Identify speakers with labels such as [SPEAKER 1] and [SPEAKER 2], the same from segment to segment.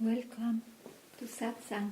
[SPEAKER 1] Welcome to Satsang.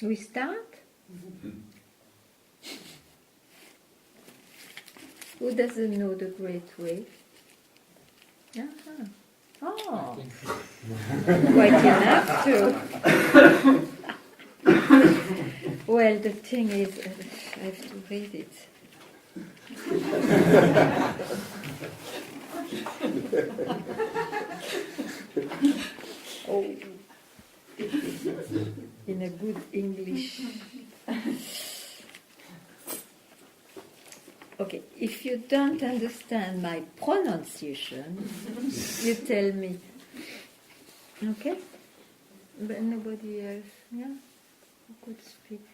[SPEAKER 1] We start? Who doesn't know the Great Way? Uh-huh. Oh, quite enough to. Well, the thing is, I have to read it. Oh. In a good English. Okay, if you don't understand my pronunciation, you tell me. Okay? But nobody else, yeah? Who could speak?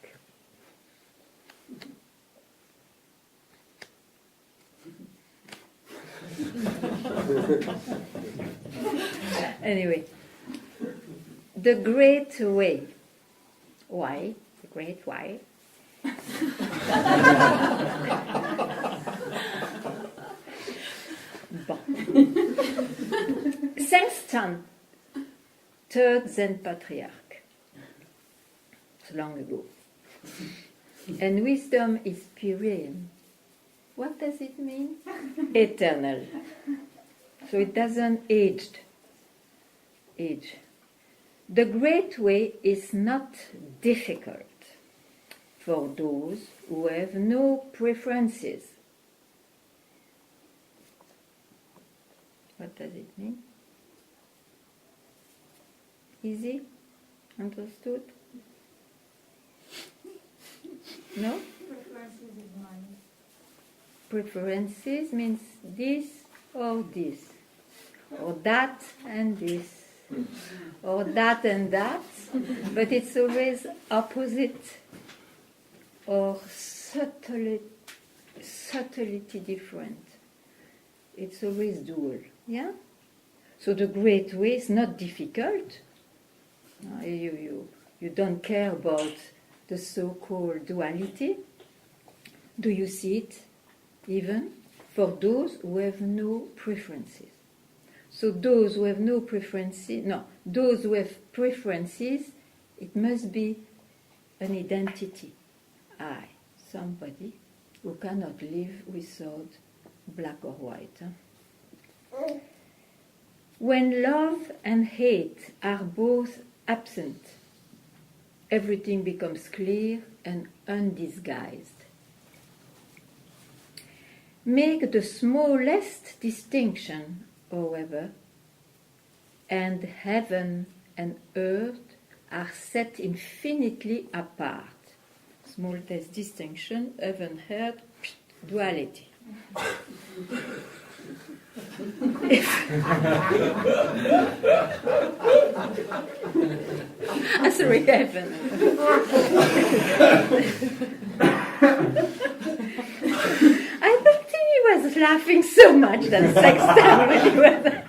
[SPEAKER 1] Anyway, the Great Way. Why? The Great Why? Bon. Seng-ts'an, third Zen Patriarch. It's long ago. And wisdom is Pyrean. What does it mean? Eternal. So it doesn't age. The Great Way is not difficult for those who have no preferences. What does it mean? Easy? Understood? No?
[SPEAKER 2] Preferences is mine.
[SPEAKER 1] Preferences means this or this, or that and this, or that and that, but it's always opposite or subtlety different. It's always dual, yeah? So the Great Way is not difficult. You don't care about the so-called duality. Do you see it? Even for those who have no preferences. So those who have no preferences, those who have preferences, it must be an identity. I, somebody who cannot live without black or white. When love and hate are both absent, everything becomes clear and undisguised. Make the smallest distinction, however, and heaven and earth are set infinitely apart. Smallest distinction, heaven, earth, duality. Sorry, heaven. I don't think he was laughing so much that Seng-ts'an when he was there.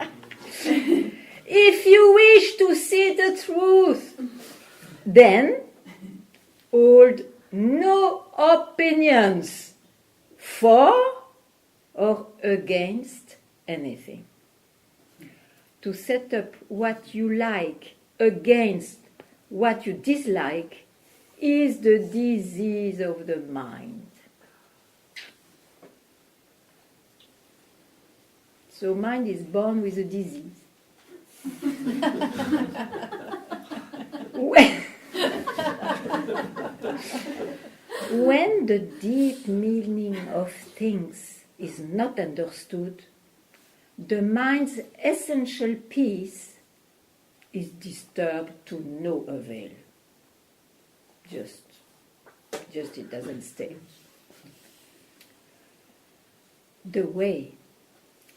[SPEAKER 1] If you wish to see the truth, then hold no opinions for or against anything. To set up what you like against what you dislike is the disease of the mind. So mind is born with a disease. When the deep meaning of things is not understood, the mind's essential peace is disturbed to no avail. Just it doesn't stay. The way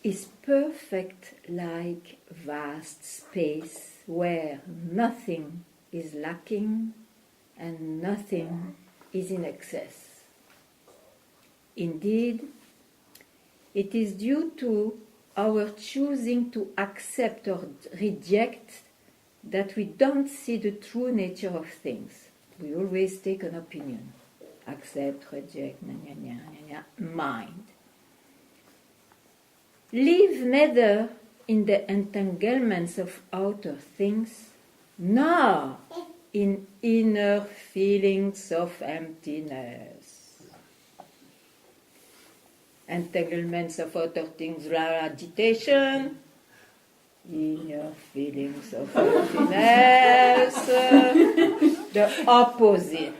[SPEAKER 1] is perfect like vast space where nothing is lacking and nothing is in excess. Indeed, it is due to our choosing to accept or reject that we don't see the true nature of things. We always take an opinion. Accept, reject, mind. Live neither in the entanglements of outer things, nor in inner feelings of emptiness. Entanglements of outer things, agitation, inner feelings of emptiness, the opposite.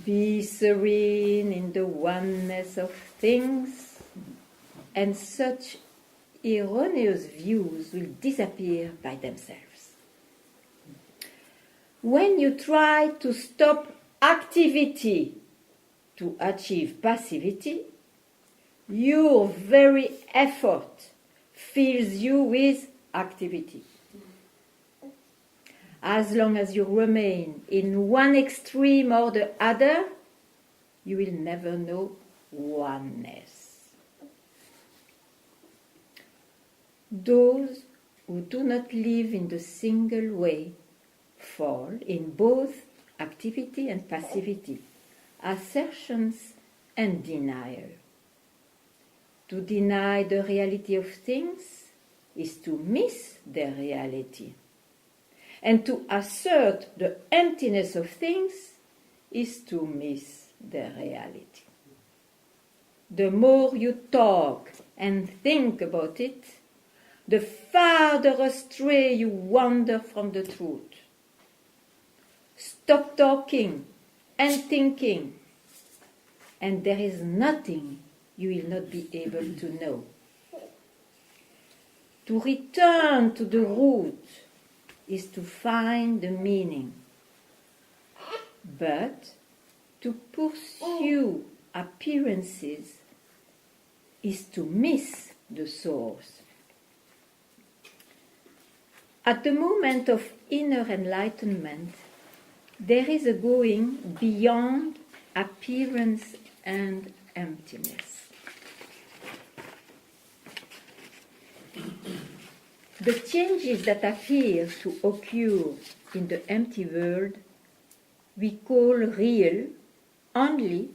[SPEAKER 1] Be serene in the oneness of things, and such erroneous views will disappear by themselves. When you try to stop activity to achieve passivity, your very effort fills you with activity. As long as you remain in one extreme or the other, you will never know oneness. Those who do not live in the single way fall in both activity and passivity, assertions and denial. To deny the reality of things is to miss their reality. And to assert the emptiness of things is to miss their reality. The more you talk and think about it, the farther astray you wander from the truth. Stop talking and thinking, and there is nothing you will not be able to know. To return to the root is to find the meaning, but to pursue appearances is to miss the source. At the moment of inner enlightenment, there is a going beyond appearance and emptiness. The changes that appear to occur in the empty world we call real only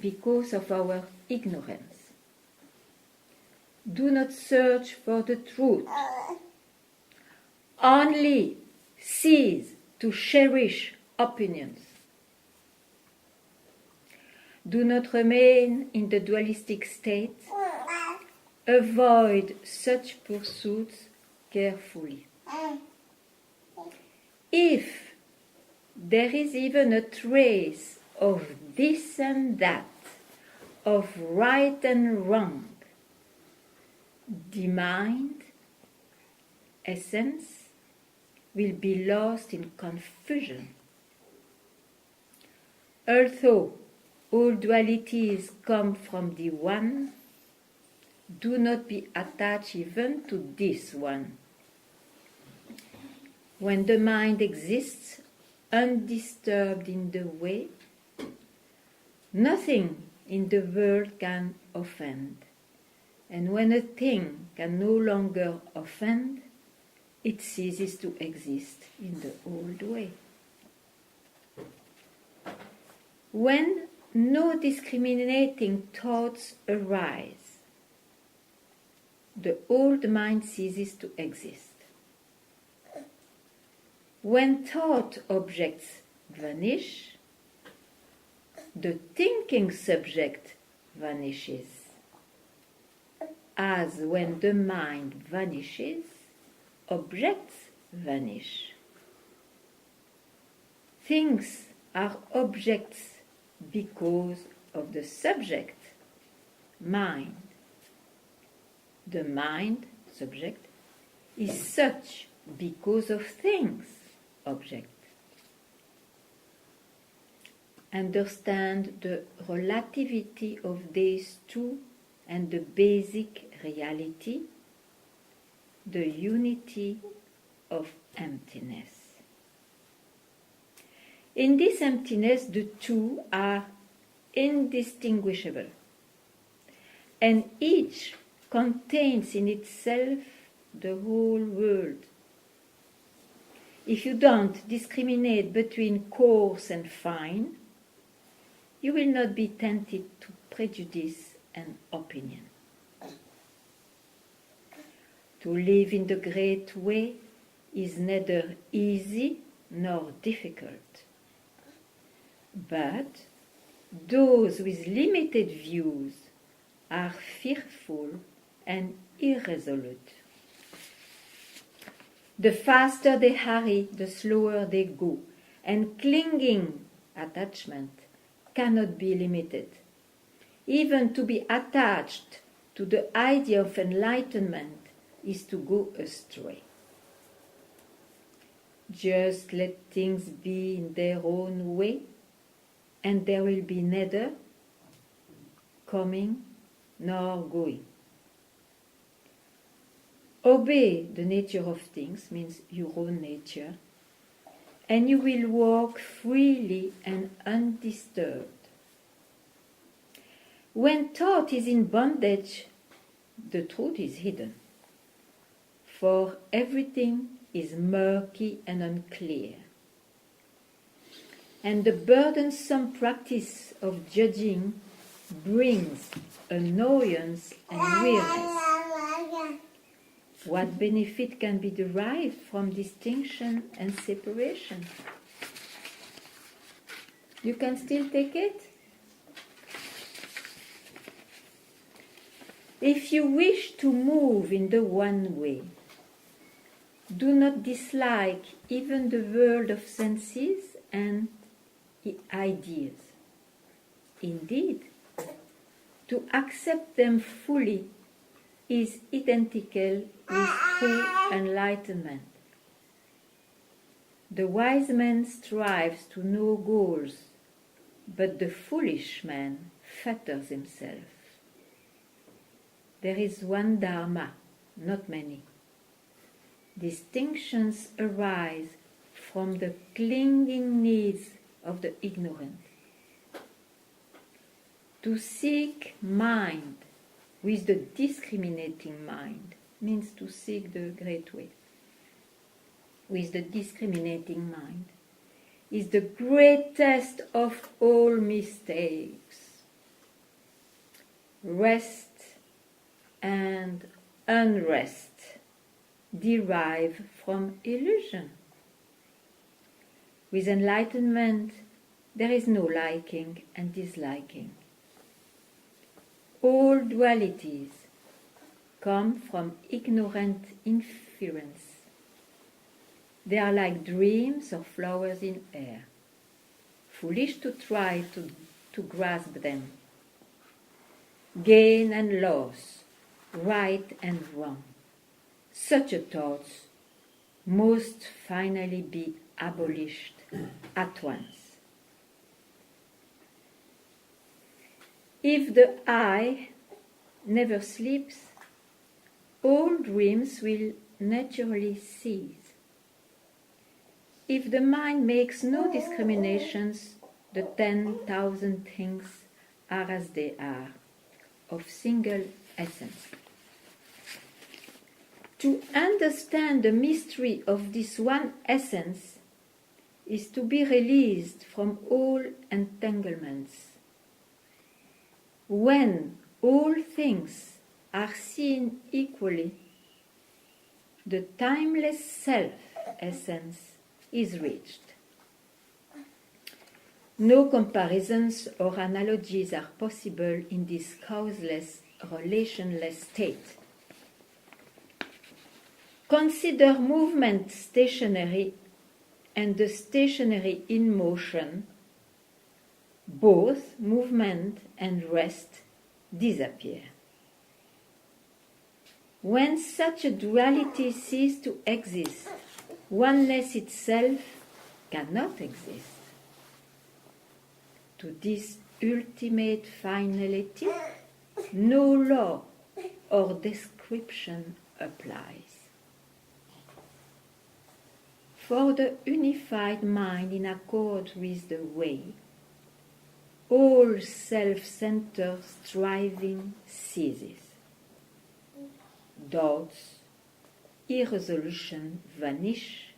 [SPEAKER 1] because of our ignorance. Do not search for the truth. Only cease to cherish opinions. Do not remain in the dualistic state. Avoid such pursuits carefully. If there is even a trace of this and that, of right and wrong, the mind, essence, will be lost in confusion. Although all dualities come from the one, do not be attached even to this one. When the mind exists undisturbed in the way, nothing in the world can offend. And when a thing can no longer offend, it ceases to exist in the old way. When no discriminating thoughts arise, the old mind ceases to exist. When thought objects vanish, the thinking subject vanishes. As when the mind vanishes, objects vanish. Things are objects because of the subject, mind. The mind, subject, is such because of things, object. Understand the relativity of these two and the basic reality, the unity of emptiness. In this emptiness, the two are indistinguishable, and each contains in itself the whole world. If you don't discriminate between coarse and fine, you will not be tempted to prejudice and opinion. To live in the great way is neither easy nor difficult. But those with limited views are fearful and irresolute. The faster they hurry, the slower they go, and clinging attachment cannot be limited. Even to be attached to the idea of enlightenment is to go astray. Just let things be in their own way, and there will be neither coming nor going. Obey the nature of things, means your own nature, and you will walk freely and undisturbed. When thought is in bondage, the truth is hidden, for everything is murky and unclear. And the burdensome practice of judging brings annoyance and weariness. What benefit can be derived from distinction and separation? You can still take it? If you wish to move in the one way, do not dislike even the world of senses and ideas. Indeed, to accept them fully is identical with true enlightenment. The wise man strives to know goals, but the foolish man fetters himself. There is one Dharma, not many. Distinctions arise from the clinging needs of the ignorant. To seek mind with the discriminating mind means to seek the great way. With the discriminating mind is the greatest of all mistakes. Rest and unrest derive from illusion. With enlightenment, there is no liking and disliking. All dualities come from ignorant inference. They are like dreams or flowers in air, foolish to try to grasp them. Gain and loss, right and wrong, such a thought must finally be abolished at once. If the eye never sleeps, all dreams will naturally cease. If the mind makes no discriminations, the 10,000 things are as they are, of single essence. To understand the mystery of this one essence is to be released from all entanglements. When all things are seen equally, the timeless self-essence is reached. No comparisons or analogies are possible in this causeless, relationless state. Consider movement stationary and the stationary in motion. Both movement and rest disappear. When such a duality ceases to exist, oneness itself cannot exist. To this ultimate finality, no law or description applies. For the unified mind in accord with the way, all self-centered striving ceases. Doubts, irresolution vanish,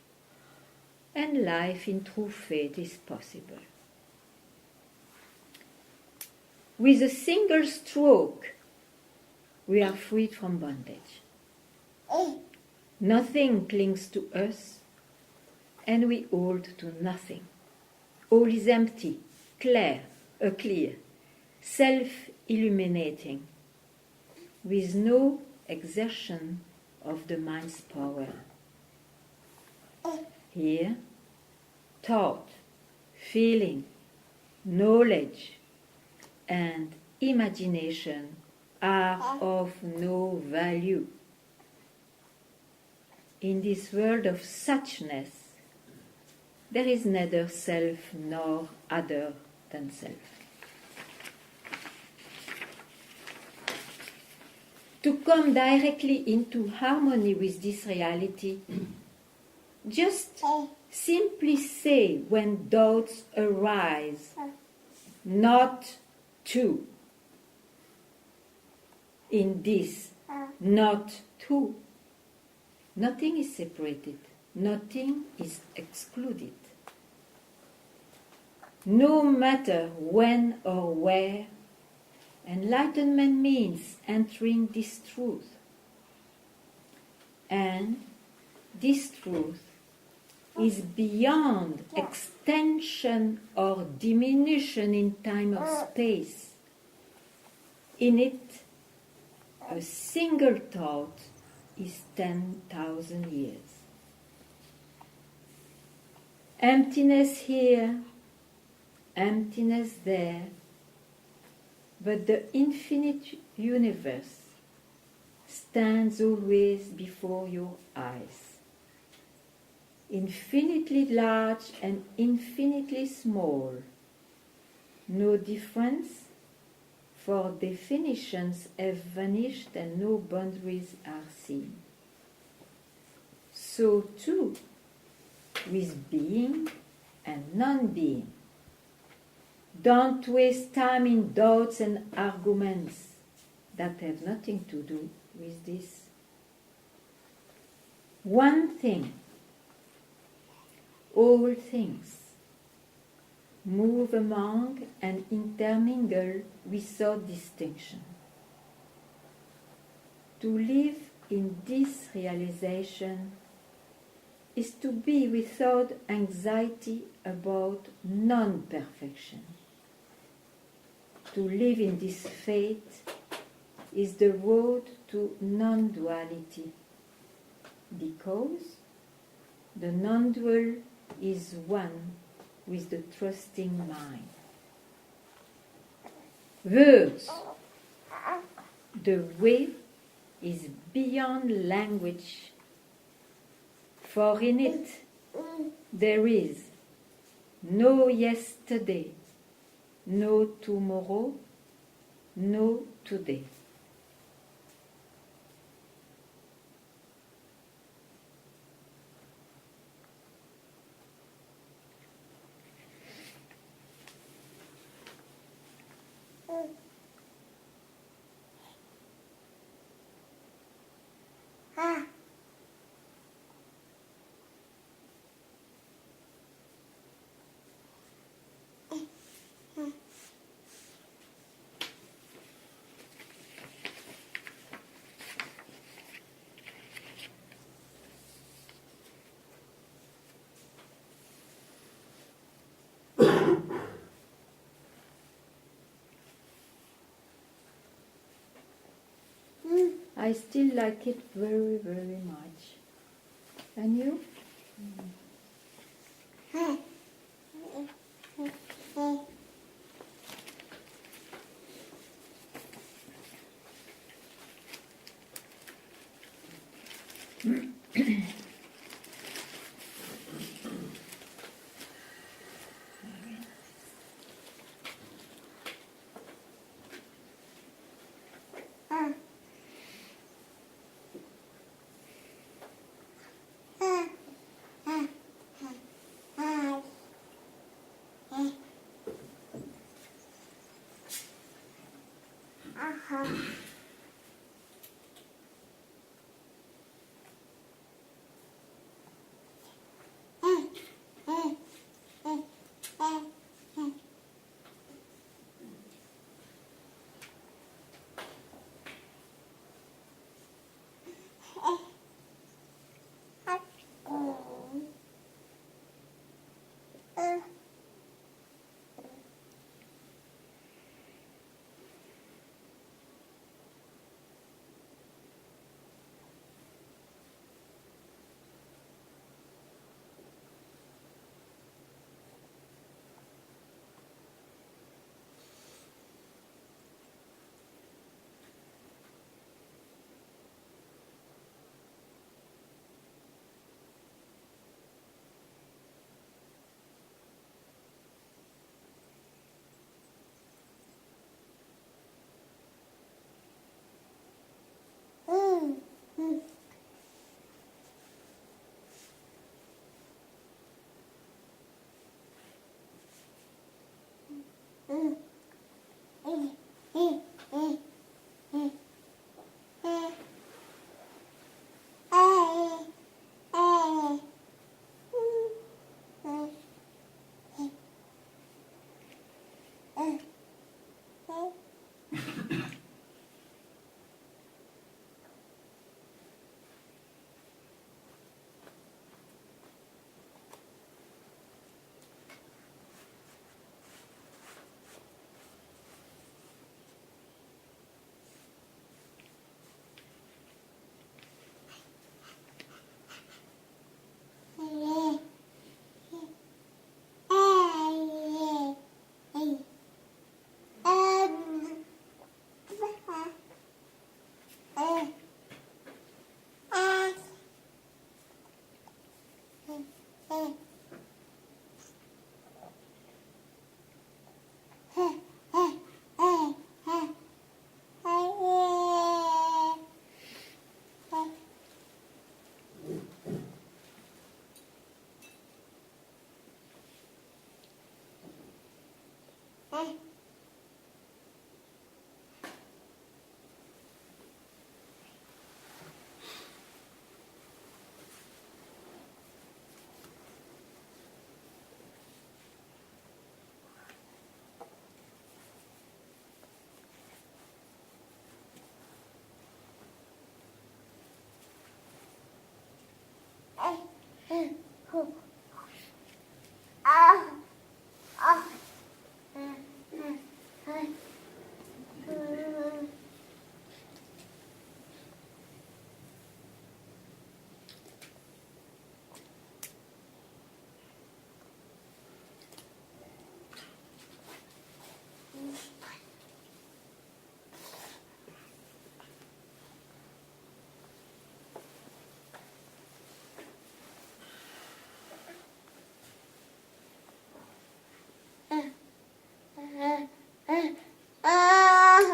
[SPEAKER 1] and life in true faith is possible. With a single stroke, we are freed from bondage. Nothing clings to us, and we hold to nothing. All is empty, clear, self-illuminating, with no exertion of the mind's power. Here, thought, feeling, knowledge, and imagination are of no value. In this world of suchness, there is neither self nor other than self. To come directly into harmony with this reality, just simply say when doubts arise, not to. In this, not to. Nothing is separated, nothing is excluded. No matter when or where, enlightenment means entering this truth. And this truth is beyond extension or diminution in time or space. In it, a single thought is 10,000 years. Emptiness here, emptiness there, but the infinite universe stands always before your eyes. Infinitely large and infinitely small. No difference, for definitions have vanished and no boundaries are seen. So too, with being and non-being. Don't waste time in doubts and arguments that have nothing to do with this. One thing, all things, move among and intermingle without distinction. To live in this realization is to be without anxiety about non-perfection. To live in this faith is the road to non-duality, because the non-dual is one with the trusting mind. Words. The way is beyond language, for in it there is no yesterday, no tomorrow, no today. I still like it very, very much. And you?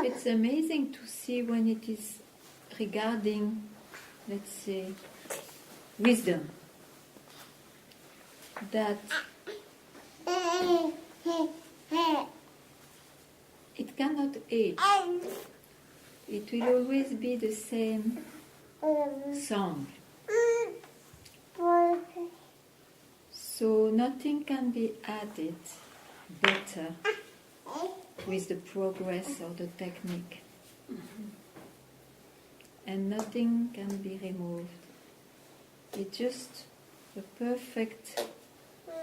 [SPEAKER 1] It's amazing to see when it is regarding, let's say, wisdom, that it cannot age. It will always be the same song. So nothing can be added better with the progress or the technique. And nothing can be removed. It's just a perfect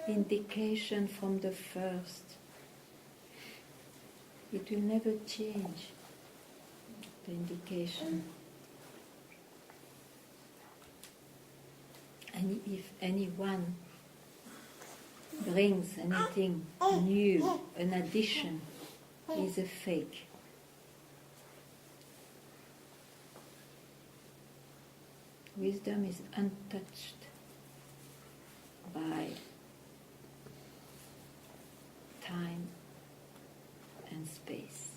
[SPEAKER 1] indication from the first. It will never change, the indication. And if anyone brings anything new, an addition, is a fake. Wisdom is untouched by time and space.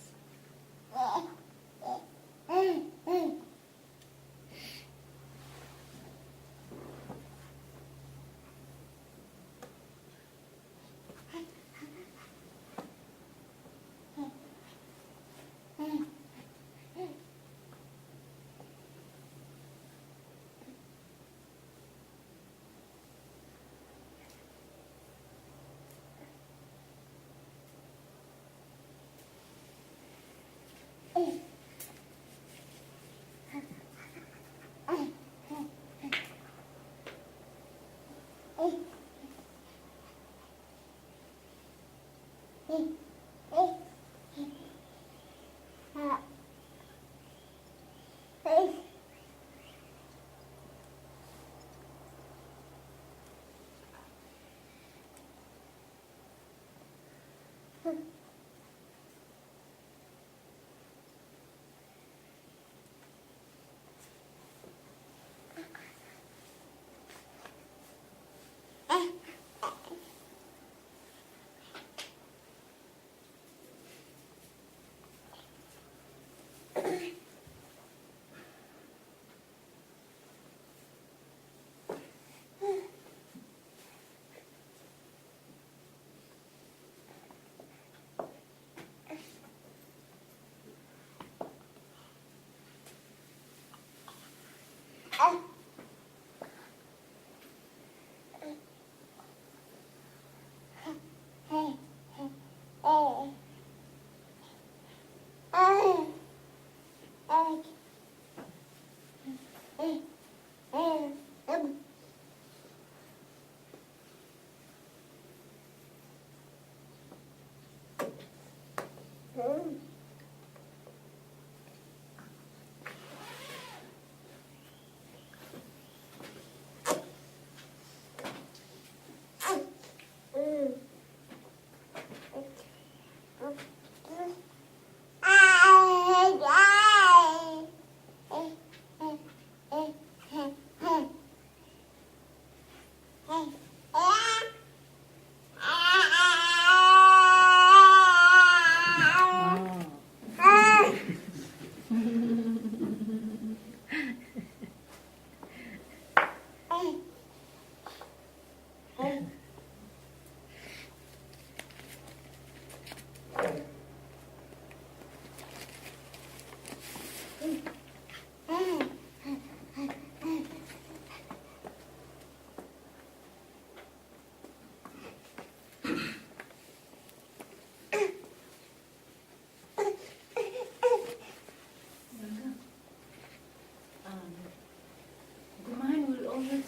[SPEAKER 2] The mind will always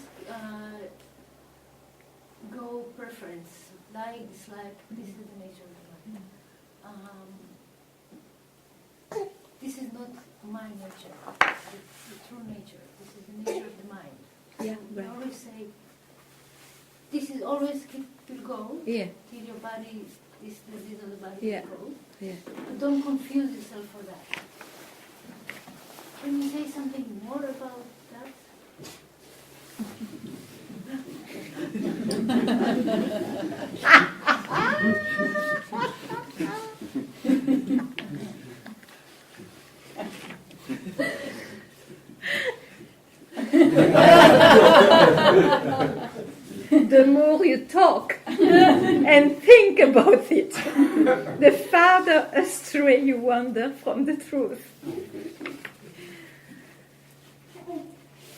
[SPEAKER 2] go preference, like dislike. This is the nature of the mind. This is not my nature, the true nature. This is the nature of the mind.
[SPEAKER 1] Yeah,
[SPEAKER 2] I
[SPEAKER 1] right.
[SPEAKER 2] always say, this is always will go
[SPEAKER 1] Yeah,
[SPEAKER 2] till your body, this disease of the body
[SPEAKER 1] Yeah.
[SPEAKER 2] will go.
[SPEAKER 1] yeah.
[SPEAKER 2] But don't confuse yourself for that. Can you say something more about that?
[SPEAKER 1] The more you talk and think about it, the farther astray you wander from the truth.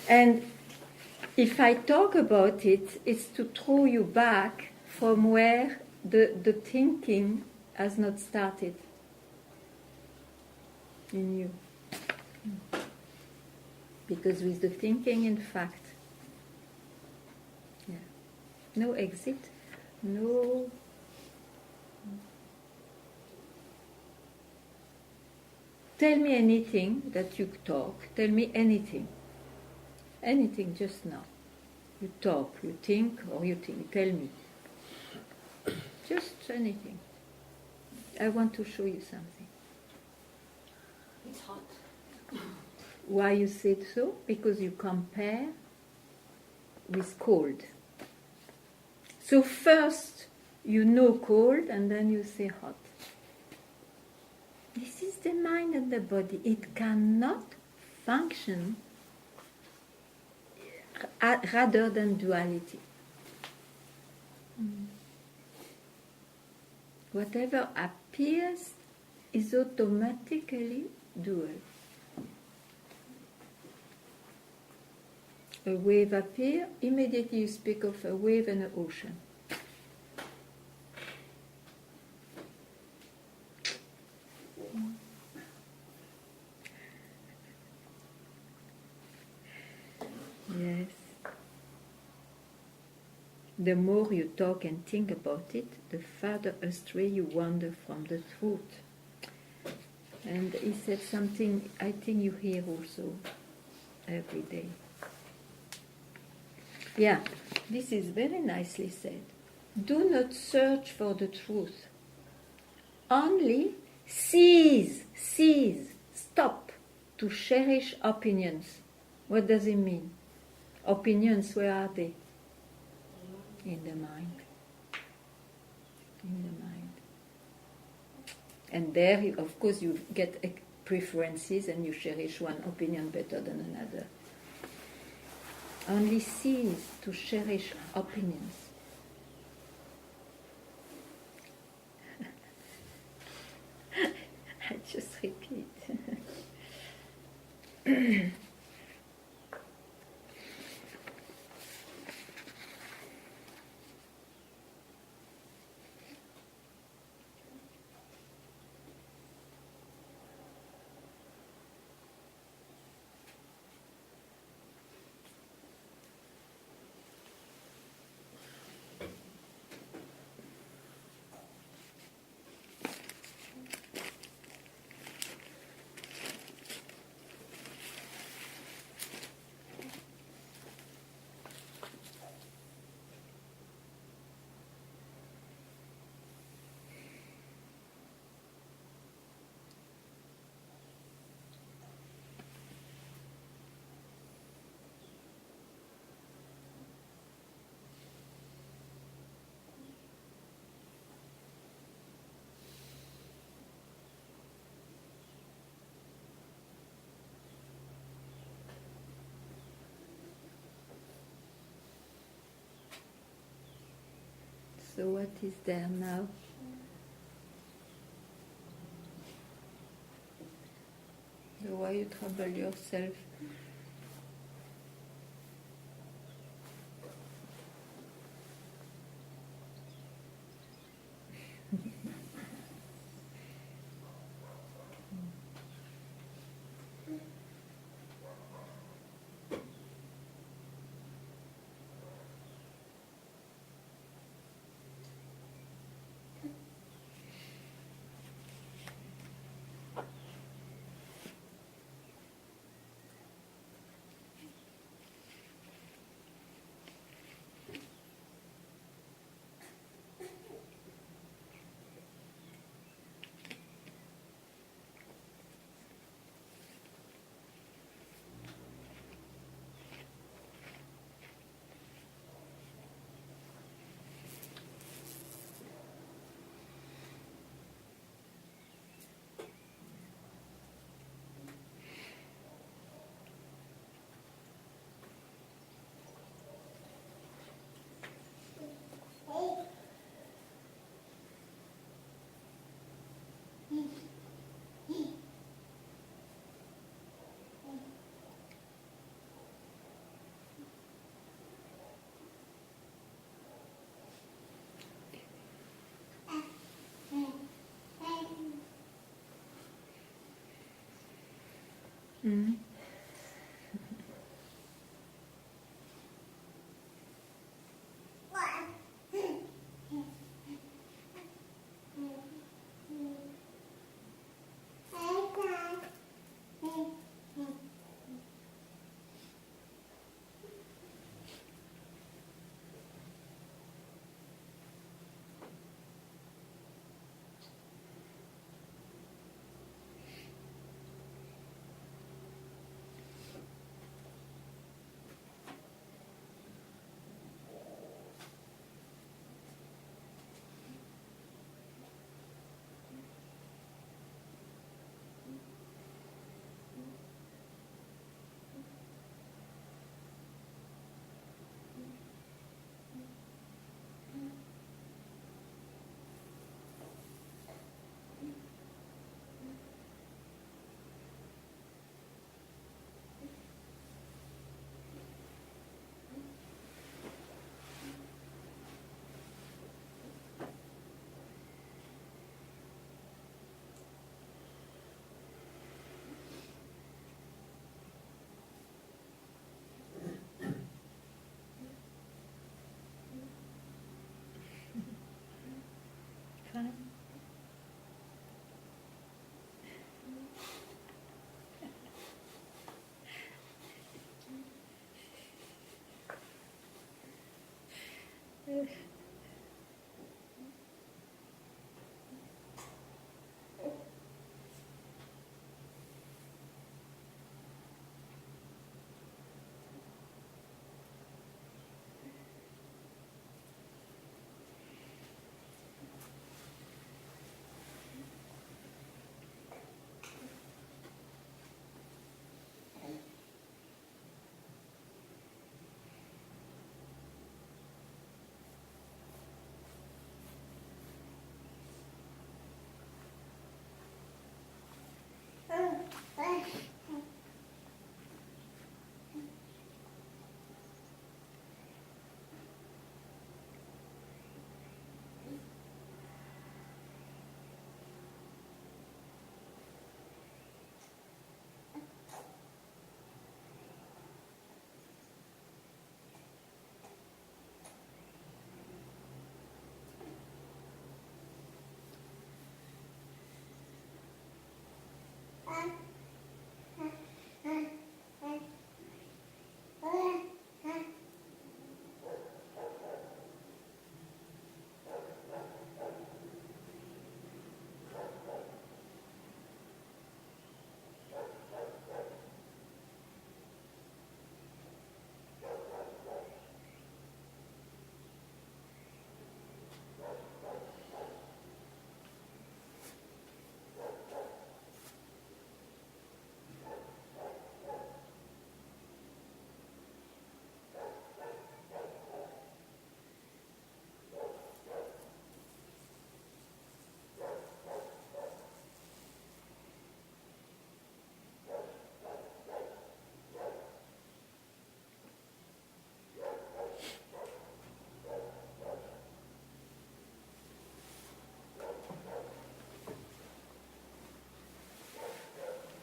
[SPEAKER 1] And if I talk about it, it's to throw you back from where the thinking has not started in you. Because with the thinking, in fact, no exit, no. Tell me anything that you talk, tell me anything. Anything just now. You talk, you think, or you think, tell me. Just anything. I want to show you something.
[SPEAKER 2] It's hot.
[SPEAKER 1] Why you said so? Because you compare with cold. So first you know cold and then you say hot. This is the mind and the body. It cannot function rather than duality. Whatever appears is automatically dual. A wave appears, immediately you speak of a wave and an ocean. Yes. the more you talk and think about it, the farther astray you wander from the truth. And he said something I think you hear also every day. Yeah, this is very nicely said. Do not search for the truth. Only cease, stop to cherish opinions. What does it mean? Opinions, where are they? In the mind. In the mind. And there, of course, you get preferences and you cherish one opinion better than another. Only cease to cherish opinions. I just repeat. So what is there now? So why you trouble yourself? Mm.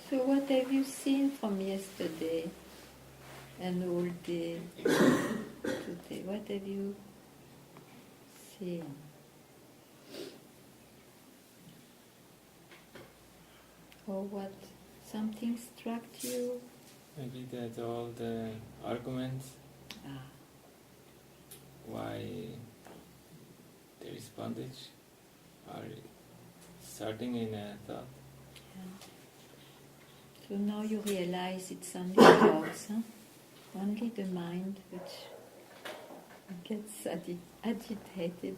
[SPEAKER 1] So what have you seen from yesterday and all day today? What have you seen? Or what? Something struck you?
[SPEAKER 3] Maybe that all the arguments why there is bondage are starting in a thought.
[SPEAKER 1] Yeah. So now you realize it's only thoughts, huh? Only the mind which gets agitated.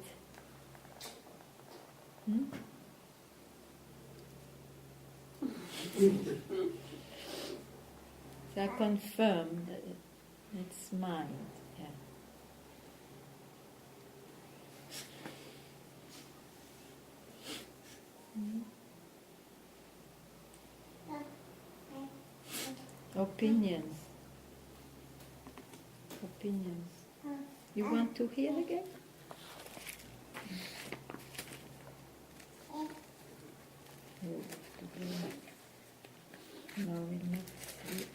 [SPEAKER 1] So I confirm that it's mind. Yeah. Opinions. You want to hear again? No, we'll not see.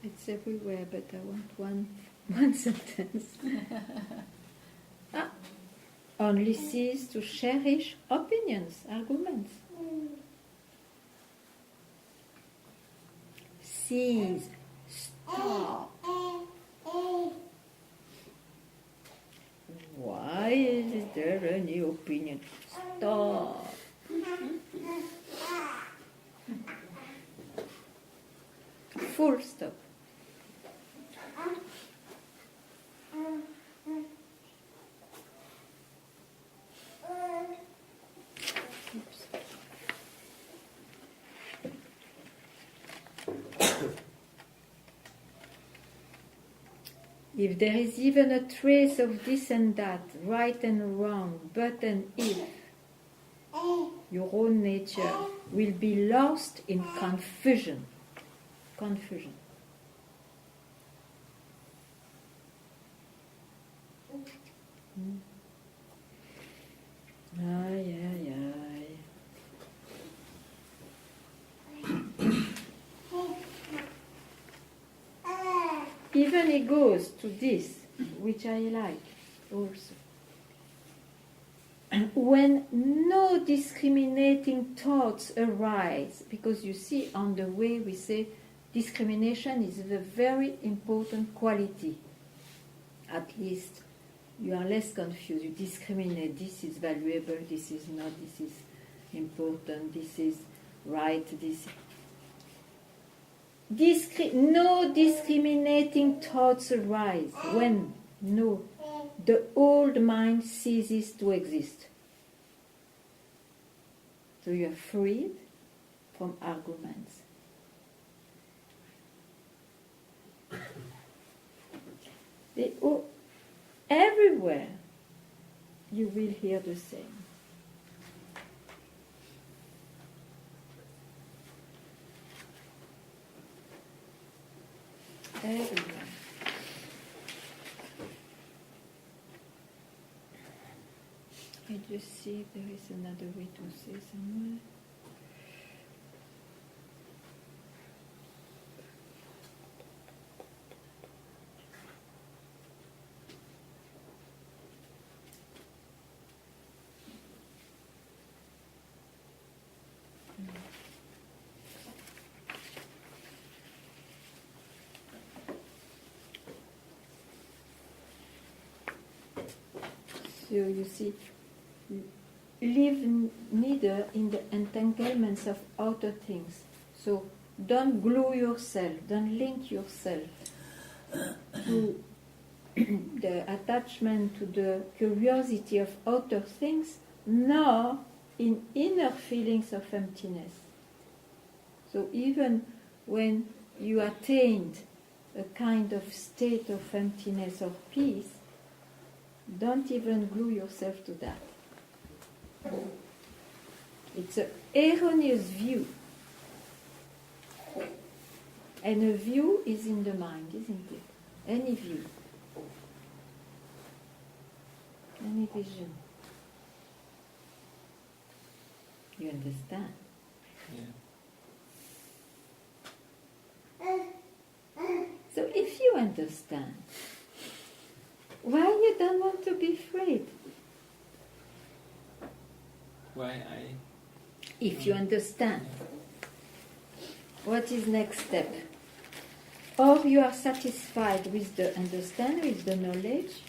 [SPEAKER 1] It's everywhere, but I want one sentence. Only cease to cherish opinions, arguments. Cease. Stop. Why is there any opinion? Stop. Full stop. If there is even a trace of this and that, right and wrong, but and if, your own nature will be lost in confusion. Confusion. Ay, ay, ay. Even it goes to this, which I like also. When no discriminating thoughts arise, because you see on the way we say discrimination is a very important quality. At least you are less confused. You discriminate. This is valuable, this is not, this is important, this is right, this. No discriminating thoughts arise when the old mind ceases to exist. So you are freed from arguments. Everywhere you will hear the same. Everywhere. just see if there is another way to say somewhere. So you see, live neither in the entanglements of outer things. So don't glue yourself, don't link yourself to the attachment, to the curiosity of outer things, nor in inner feelings of emptiness. So even when you attained a kind of state of emptiness or peace, don't even glue yourself to that. It's an erroneous view. And a view is in the mind, isn't it? Any view. Any vision. You understand?
[SPEAKER 3] Yeah.
[SPEAKER 1] So if you understand, why you don't want to be afraid?
[SPEAKER 3] Why I?
[SPEAKER 1] If you understand, what is next step? Or you are satisfied with the understanding, with the knowledge,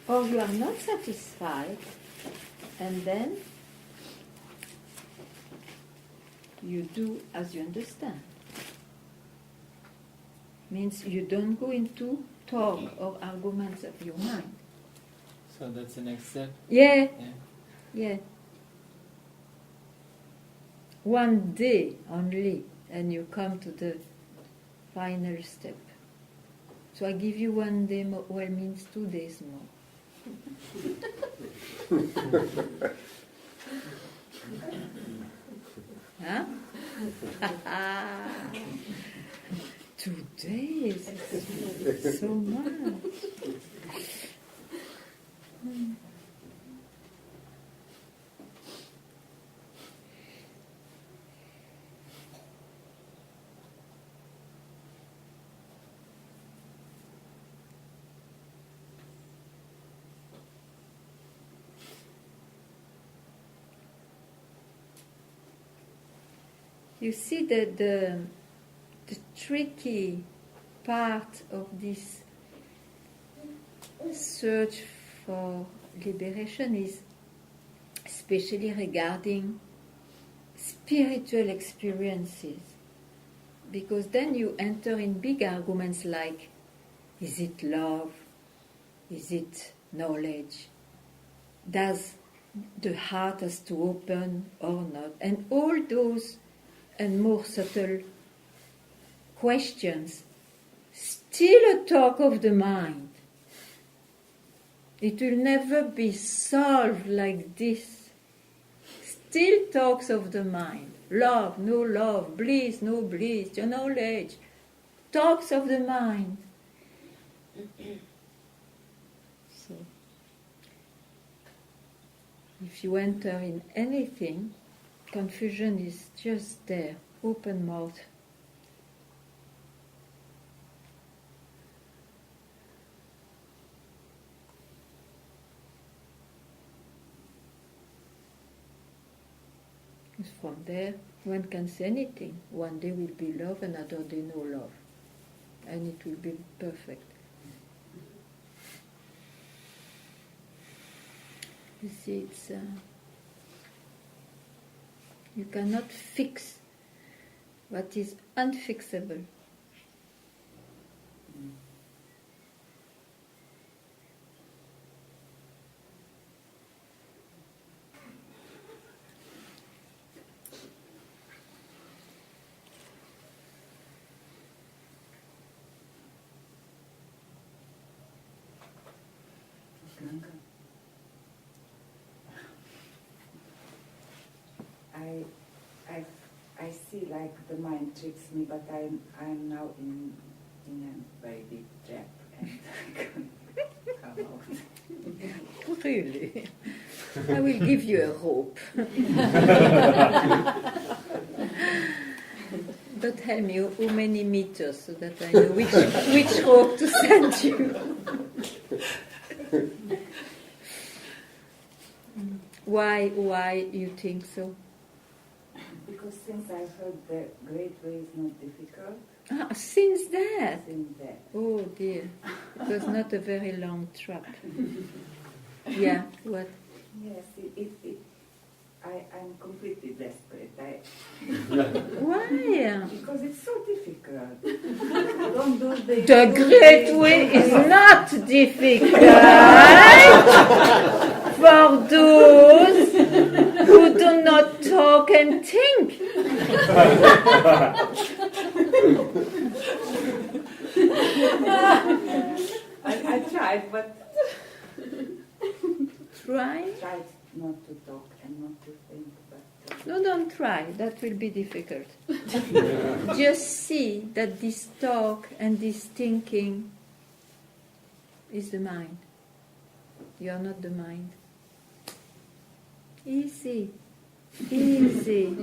[SPEAKER 1] or you are not satisfied, and then you do as you understand. Means you don't go into talk or arguments of your mind.
[SPEAKER 3] So that's the next step.
[SPEAKER 1] Yeah,
[SPEAKER 3] Yeah.
[SPEAKER 1] yeah. One day only, and you come to the final step. So I give you 1 day more, well, means 2 days more. Huh? 2 days, so much. You see that the tricky part of this search for liberation is especially regarding spiritual experiences, because then you enter in big arguments like, is it love? Is it knowledge? Does the heart has to open or not? And all those and more subtle questions, still a talk of the mind. It will never be solved like this. Still talks of the mind. Love, no love, bliss, no bliss, knowledge. Talks of the mind. So, if you enter in anything, confusion is just there, open mouth. From there, one can say anything. One day will be love, another day no love. And it will be perfect. You see, it's... you cannot fix what is unfixable.
[SPEAKER 4] Ganga. I see like the mind tricks me, but I'm now in a very big trap and I can't come out.
[SPEAKER 1] Really? I will give you a rope. But tell me how many meters so that I know which rope to send you. Why you think so?
[SPEAKER 4] Because since I heard the Great Way is not difficult,
[SPEAKER 1] Since that?
[SPEAKER 4] since that,
[SPEAKER 1] Oh dear, it was not a very long trip. Yeah, what?
[SPEAKER 4] yes, I'm completely desperate.
[SPEAKER 1] Why?
[SPEAKER 4] Because it's so difficult. Don't do
[SPEAKER 1] The Great Way is not difficult for those who do not talk and think.
[SPEAKER 4] I tried, but
[SPEAKER 1] Try?
[SPEAKER 4] tried not to talk and not to think. But
[SPEAKER 1] No, don't try. That will be difficult. Just see that this talk and this thinking is the mind. You are not the mind. Easy. Easy.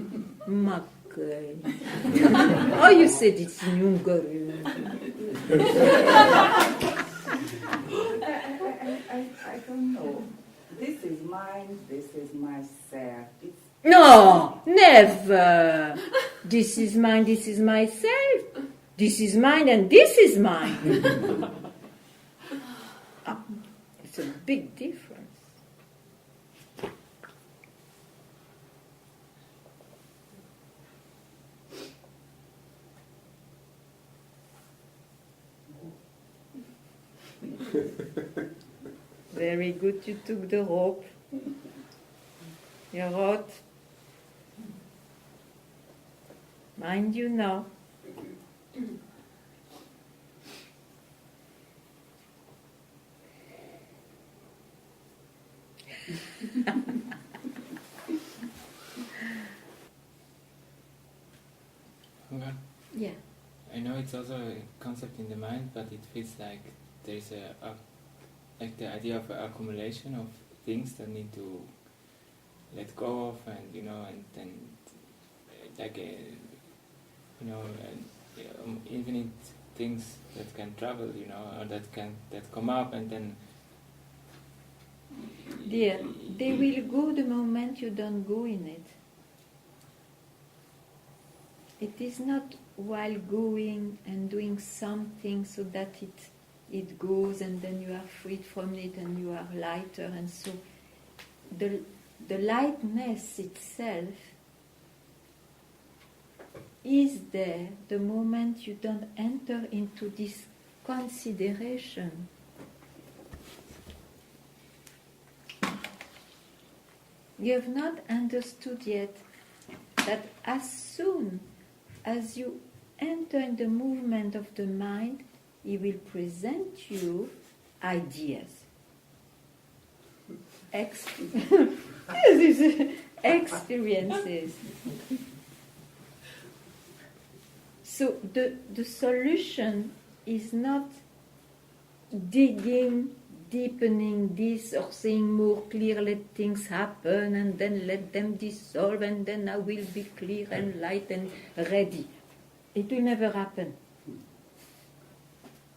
[SPEAKER 1] Makkei. Oh, you said it's Hungarian.
[SPEAKER 4] I don't know. This is mine. This is myself. It's
[SPEAKER 1] No, never. This is mine, this is myself. This is mine and this is mine. It's a big difference. Very good, you took the rope. You wrote. Mind you now.
[SPEAKER 3] Okay.
[SPEAKER 1] Yeah.
[SPEAKER 3] I know it's also a concept in the mind, but it feels like there's like the idea of accumulation of things that need to let go of, and and then like infinite things that can travel, or that come up, and then
[SPEAKER 1] Dear, they will go the moment you don't go in it. It is not while going and doing something so that it goes and then you are freed from it and you are lighter, and so the lightness itself is there the moment you don't enter into this consideration. You have not understood yet that as soon as you enter in the movement of the mind, he will present you ideas. Experiences. So the solution is not digging, deepening this, or saying more clear, let things happen and then let them dissolve and then I will be clear and light and ready. It will never happen.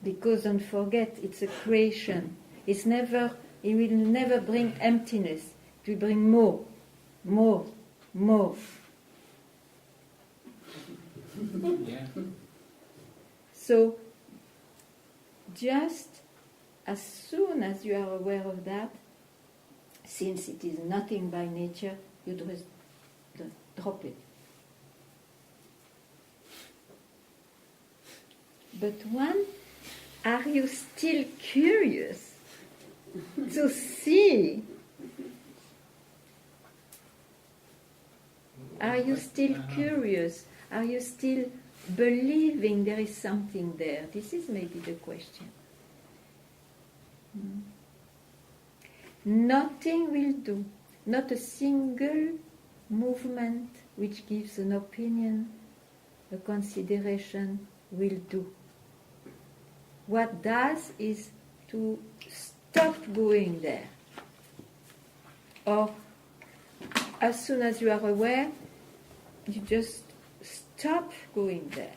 [SPEAKER 1] Because don't forget, it's a creation. It will never bring emptiness. It will bring more.
[SPEAKER 3] yeah.
[SPEAKER 1] So, just as soon as you are aware of that, since it is nothing by nature, you just drop it. But are you still curious to see? Are you still curious? Are you still believing there is something there? This is maybe the question. Nothing will do. Not a single movement which gives an opinion, a consideration will do. What does is to stop going there. Or as soon as you are aware, you just stop going there.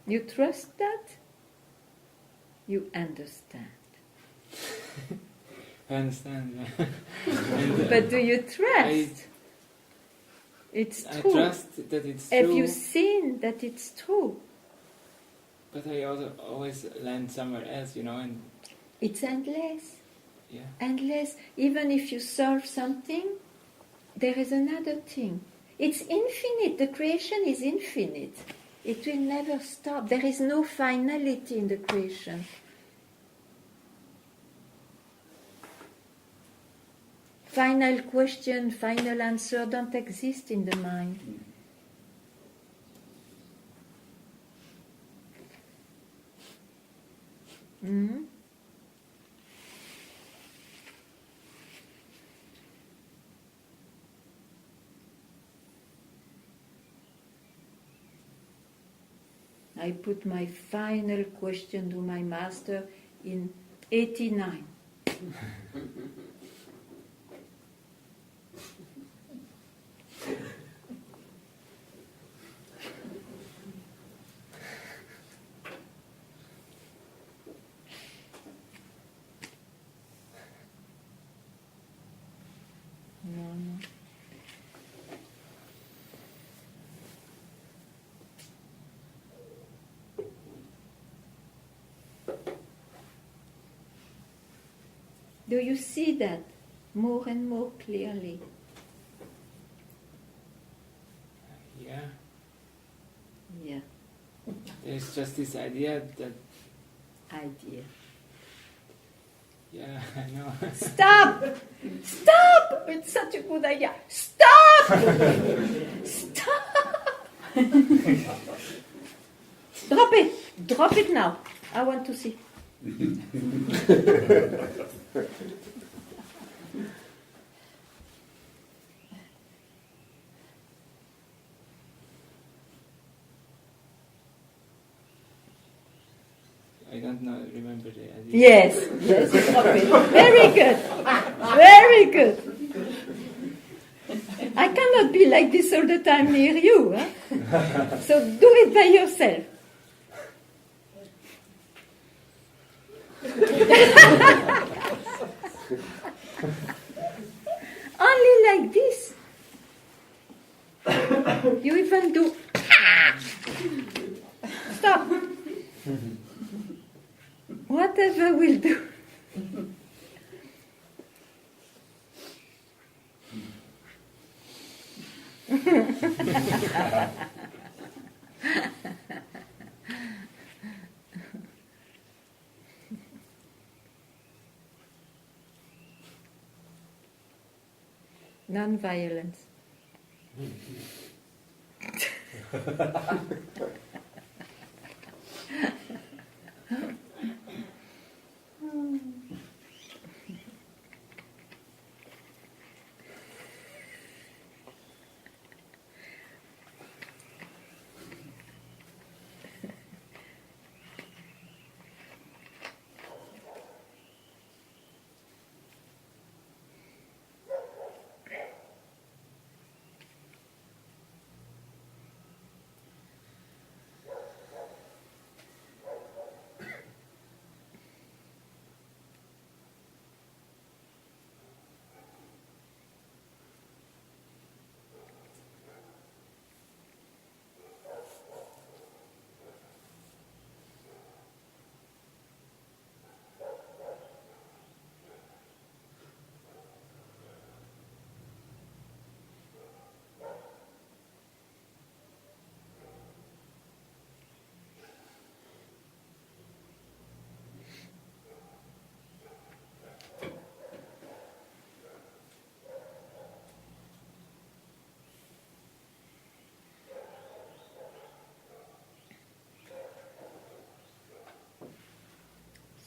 [SPEAKER 1] You trust that? You understand.
[SPEAKER 3] I understand. And,
[SPEAKER 1] But do you trust? It's
[SPEAKER 3] I
[SPEAKER 1] true.
[SPEAKER 3] trust that it's
[SPEAKER 1] Have
[SPEAKER 3] true.
[SPEAKER 1] you seen that it's true?
[SPEAKER 3] But I also always land somewhere else, and
[SPEAKER 1] It's endless.
[SPEAKER 3] yeah.
[SPEAKER 1] Endless. Even if you solve something, there is another thing. It's infinite. The creation is infinite. It will never stop. There is no finality in the creation. Final question, final answer don't exist in the mind. Hmm? I put my final question to my master in 89. No. Do you see that more and more clearly?
[SPEAKER 3] Yeah.
[SPEAKER 1] Yeah,
[SPEAKER 3] There's just this idea that,
[SPEAKER 1] idea.
[SPEAKER 3] yeah, I know.
[SPEAKER 1] Stop! Stop! It's such a good idea. Stop! Stop! Drop it! Drop it now. I want to see.
[SPEAKER 3] I don't know, remember the idea.
[SPEAKER 1] Yes, yes, drop it. Very good. Very good. I cannot be like this all the time near you. Huh? So do it by yourself. Only like this. You even do. Stop. Whatever will do. Non-violence.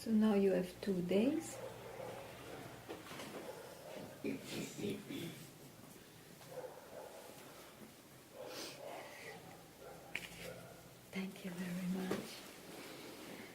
[SPEAKER 1] So now you have 2 days. Then Thank you very